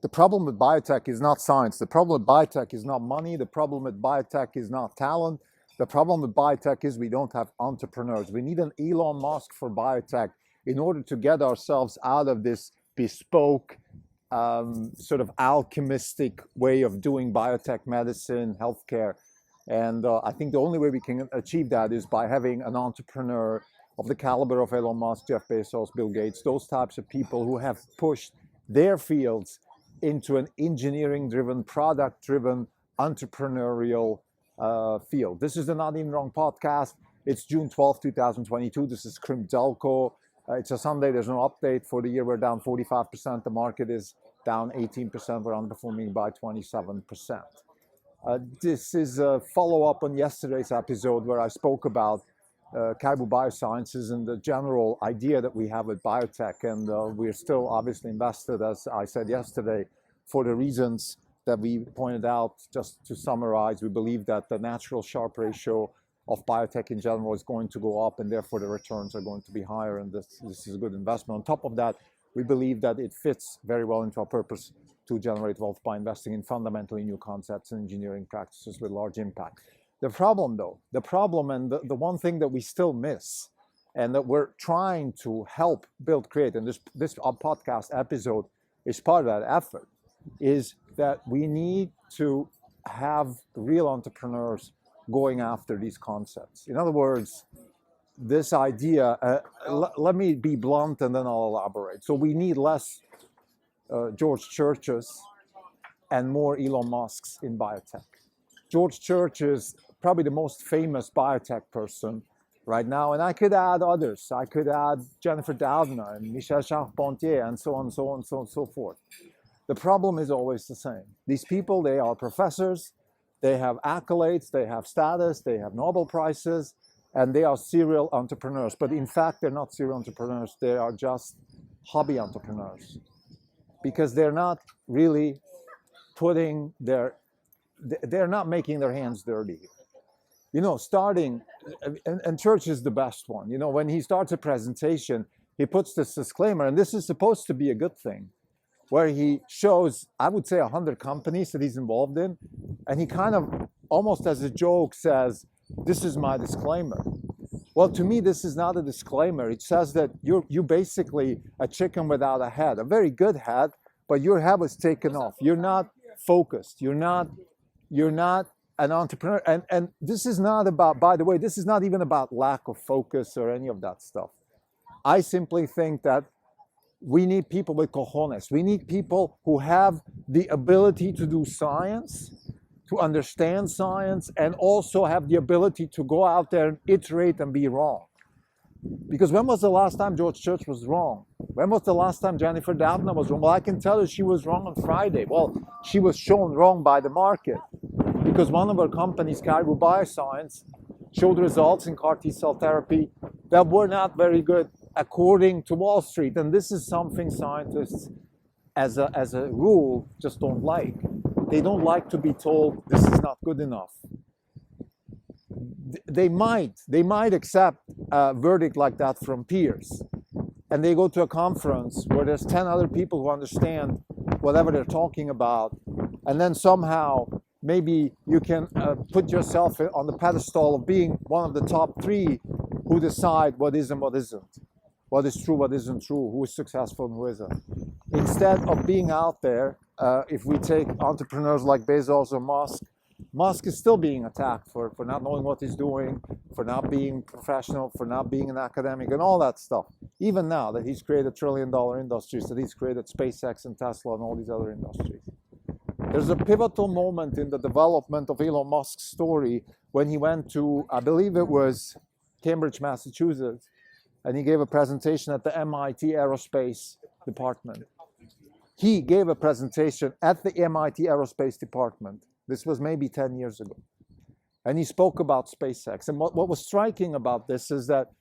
The problem with biotech is not science. The problem with biotech is not money. The problem with biotech is not talent. The problem with biotech is we don't have entrepreneurs. We need an Elon Musk for biotech in order to get ourselves out of this bespoke, sort of alchemistic way of doing biotech medicine, healthcare. And I think the only way we can achieve that is by having an entrepreneur of the caliber of Elon Musk, Jeff Bezos, Bill Gates, those types of people who have pushed their fields into an engineering-driven, product-driven, entrepreneurial field. This is the Not Even Wrong podcast. It's June 12, 2022. This is Krim Delco. It's a Sunday. There's no update for the year. We're down 45%. The market is down 18%. We're underperforming by 27%. This is a follow-up on yesterday's episode where I spoke about Caribou Biosciences and the general idea that we have with biotech. And we're still obviously invested, as I said yesterday, for the reasons that we pointed out. Just to summarize, we believe that the natural Sharpe ratio of biotech in general is going to go up, and therefore the returns are going to be higher, and this is a good investment. On top of that, we believe that it fits very well into our purpose to generate wealth by investing in fundamentally new concepts and engineering practices with large impact. The problem, though, and the one thing that we still miss, and that we're trying to help build, create, and this podcast episode is part of that effort, is that we need to have real entrepreneurs going after these concepts. In other words, this idea, let me be blunt and then I'll elaborate. So we need less George Churches and more Elon Musks in biotech. George Church is probably the most famous biotech person right now, and I could add others. I could add Jennifer Doudna and Michel Charpentier and so on, so on, so on, so forth. The problem is always the same. These people, they are professors, they have accolades, they have status, they have Nobel Prizes, and they are serial entrepreneurs. But in fact, they're not serial entrepreneurs, they are just hobby entrepreneurs. Because they're not really they're not making their hands dirty. You know, starting, and Church is the best one. You know, when he starts a presentation, he puts this disclaimer, and this is supposed to be a good thing, where he shows, I would say, 100 companies that he's involved in, and he kind of, almost as a joke, says, this is my disclaimer. Well, to me, this is not a disclaimer. It says that you're basically a chicken without a head, a very good head, but your head was taken off. You're not focused. You're not an entrepreneur. And this is not about, by the way, this is not even about lack of focus or any of that stuff. I simply think that we need people with cojones. We need people who have the ability to do science, to understand science, and also have the ability to go out there and iterate and be wrong. Because when was the last time George Church was wrong? When was the last time Jennifer Doudna was wrong? Well, I can tell you she was wrong on Friday. Well, she was shown wrong by the market because one of her companies, Caribou Bioscience, showed results in CAR T-cell therapy that were not very good according to Wall Street. And this is something scientists, as a rule, just don't like. They don't like to be told this is not good enough. They might accept a verdict like that from peers. And they go to a conference where there's 10 other people who understand whatever they're talking about. And then somehow, maybe you can put yourself on the pedestal of being one of the top 3 who decide what is and what isn't. What is true, what isn't true, who is successful and who isn't. Instead of being out there, if we take entrepreneurs like Bezos or Musk is still being attacked for not knowing what he's doing, for not being professional, for not being an academic, and all that stuff. Even now that he's created trillion-dollar industries, that he's created SpaceX and Tesla and all these other industries. There's a pivotal moment in the development of Elon Musk's story when he went to, I believe it was Cambridge, Massachusetts, and he gave a presentation at the MIT Aerospace Department. He gave a presentation at the MIT Aerospace Department. This was maybe 10 years ago. And he spoke about SpaceX. And what was striking about this is that,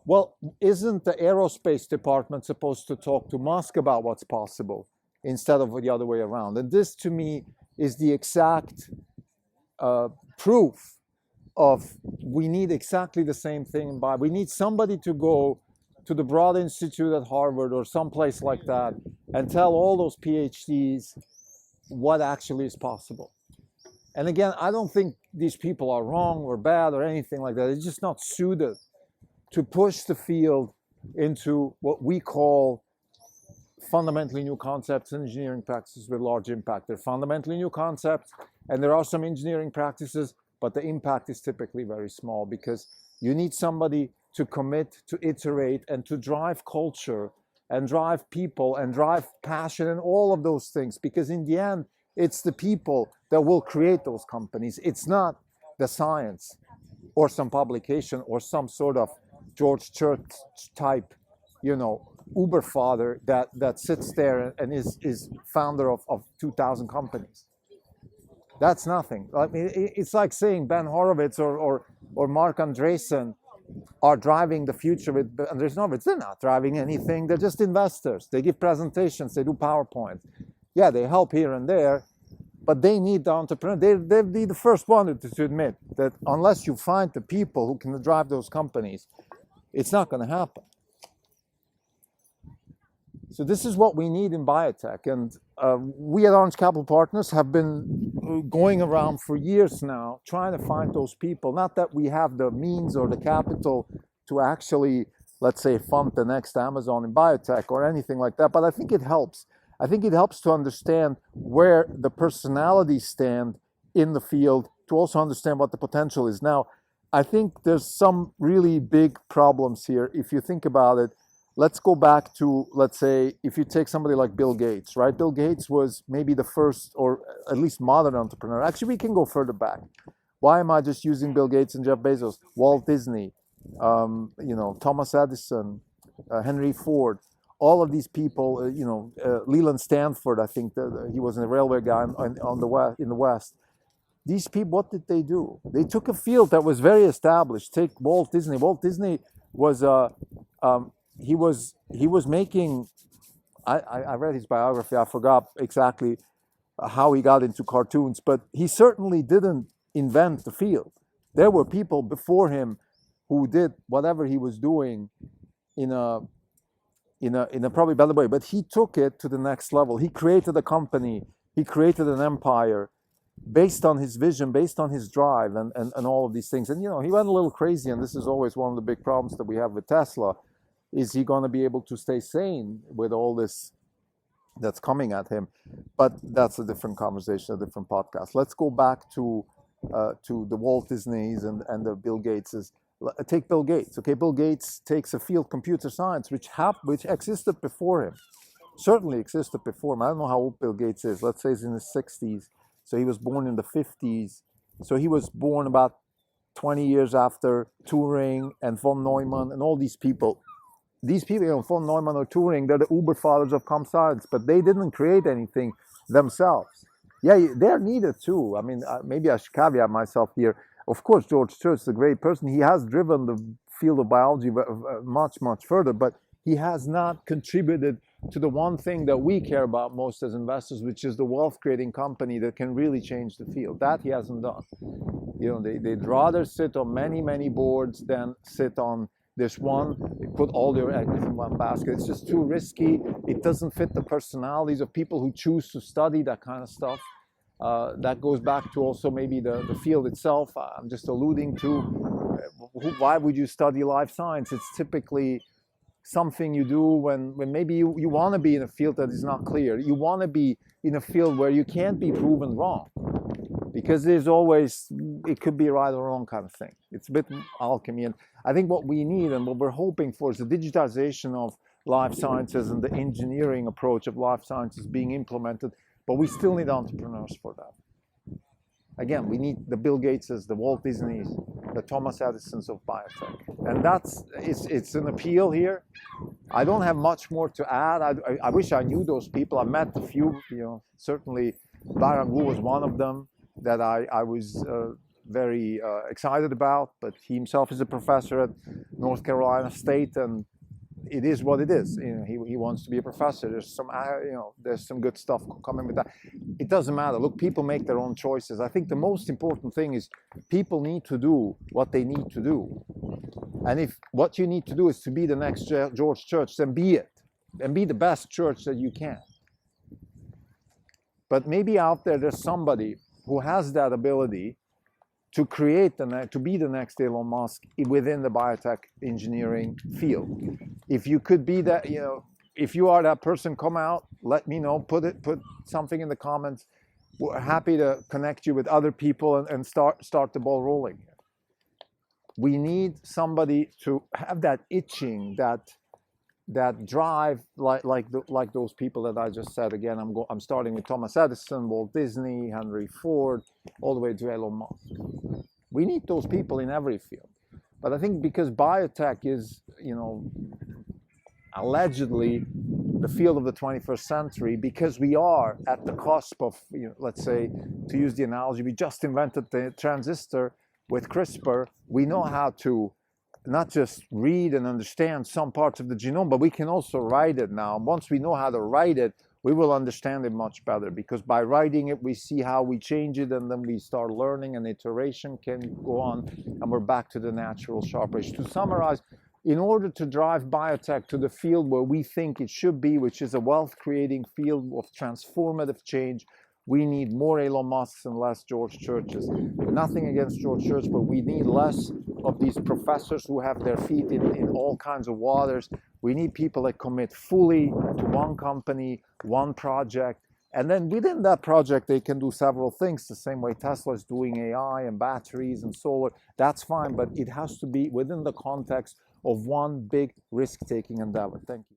well, isn't the Aerospace Department supposed to talk to Musk about what's possible instead of the other way around? And this, to me, is the exact proof of we need exactly the same thing. We need somebody to go to the Broad Institute at Harvard or someplace like that and tell all those PhDs what actually is possible. And again, I don't think these people are wrong or bad or anything like that. It's just not suited to push the field into what we call fundamentally new concepts and engineering practices with large impact. They're fundamentally new concepts, and there are some engineering practices, but the impact is typically very small because you need somebody to commit, to iterate, and to drive culture and drive people and drive passion and all of those things, because in the end, it's the people that will create those companies. It's not the science or some publication or some sort of George Church type, Uber father that sits there and is founder of 2,000 companies. That's nothing. I mean, it's like saying Ben Horowitz or Mark Andreessen are driving the future with Andreessen Horowitz. They're not driving anything. They're just investors. They give presentations. They do PowerPoints. Yeah, they help here and there, but they need the entrepreneur. They'll be the first one to admit that unless you find the people who can drive those companies, it's not going to happen. So this is what we need in biotech. And we at Orange Capital Partners have been going around for years now, trying to find those people. Not that we have the means or the capital to actually, let's say, fund the next Amazon in biotech or anything like that, but I think it helps. I think it helps to understand where the personalities stand in the field, to also understand what the potential is. Now, I think there's some really big problems here. If you think about it, let's go back to, let's say, if you take somebody like Bill Gates, right? Bill Gates was maybe the first, or at least modern entrepreneur. Actually, we can go further back. Why am I just using Bill Gates and Jeff Bezos? Walt Disney, Thomas Edison, Henry Ford. All of these people, Leland Stanford, I think he was a railway guy in the West. These people, what did they do? They took a field that was very established. Take Walt Disney. Walt Disney was he was making. I read his biography. I forgot exactly how he got into cartoons, but he certainly didn't invent the field. There were people before him who did whatever he was doing in a probably better way, but he took it to the next level. He created a company, he created an empire based on his vision, based on his drive and all of these things. And he went a little crazy, and this is always one of the big problems that we have with Tesla. Is he going to be able to stay sane with all this that's coming at him? But that's a different conversation, a different podcast. Let's go back to the Walt Disneys and the Bill Gateses. Take Bill Gates. Okay, Bill Gates takes a field, computer science, which existed before him. Certainly existed before him. I don't know how old Bill Gates is. Let's say he's in his 60s. So he was born in the 50s. So he was born about 20 years after Turing and von Neumann and all these people. These people, von Neumann or Turing, they're the Uber fathers of comp science, but they didn't create anything themselves. Yeah, they're needed too. I mean, maybe I should caveat myself here. Of course, George Church is a great person. He has driven the field of biology much, much further, but he has not contributed to the one thing that we care about most as investors, which is the wealth-creating company that can really change the field. That he hasn't done. They'd rather sit on many, many boards than sit on this one. They put all their eggs in one basket. It's just too risky. It doesn't fit the personalities of people who choose to study that kind of stuff. That goes back to also maybe the field itself. I'm just alluding to why would you study life science? It's typically something you do when maybe you want to be in a field that is not clear. You want to be in a field where you can't be proven wrong, because there's always, it could be right or wrong kind of thing. It's a bit alchemy. And I think what we need and what we're hoping for is the digitization of life sciences and the engineering approach of life sciences being implemented. But we still need entrepreneurs for that. Again, we need the Bill Gateses, the Walt Disneys, the Thomas Edisons of biotech. And it's an appeal here. I don't have much more to add. I wish I knew those people. I met a few, certainly Byron Wu was one of them that I was very excited about, but he himself is a professor at North Carolina State, and it is what it is. He wants to be a professor. There's some good stuff coming with that. It doesn't matter. Look, people make their own choices. I think the most important thing is people need to do what they need to do. And if what you need to do is to be the next George Church, then be it. And be the best church that you can. But maybe out there, there's somebody who has that ability to create to be the next Elon Musk within the biotech engineering field. If you could be that, if you are that person, come out, let me know, put something in the comments. We're happy to connect you with other people and start the ball rolling. We need somebody to have that itching, that drive, like those people that I just said. Again, I'm starting with Thomas Edison, Walt Disney, Henry Ford, all the way to Elon Musk. We need those people in every field. But I think because biotech is, allegedly the field of the 21st century, because we are at the cusp of, let's say, to use the analogy, we just invented the transistor with CRISPR. We know how to not just read and understand some parts of the genome, but we can also write it now. Once we know how to write it, we will understand it much better, because by writing it, we see how we change it, and then we start learning, and iteration can go on, and we're back to the natural sharp edge. To summarize, in order to drive biotech to the field where we think it should be, which is a wealth-creating field of transformative change, we need more Elon Musks and less George Churches. Nothing against George Church, but we need less of these professors who have their feet in all kinds of waters. We need people that commit fully to one company, one project, and then within that project, they can do several things, the same way Tesla is doing AI and batteries and solar. That's fine, but it has to be within the context of one big risk-taking endeavor. Thank you.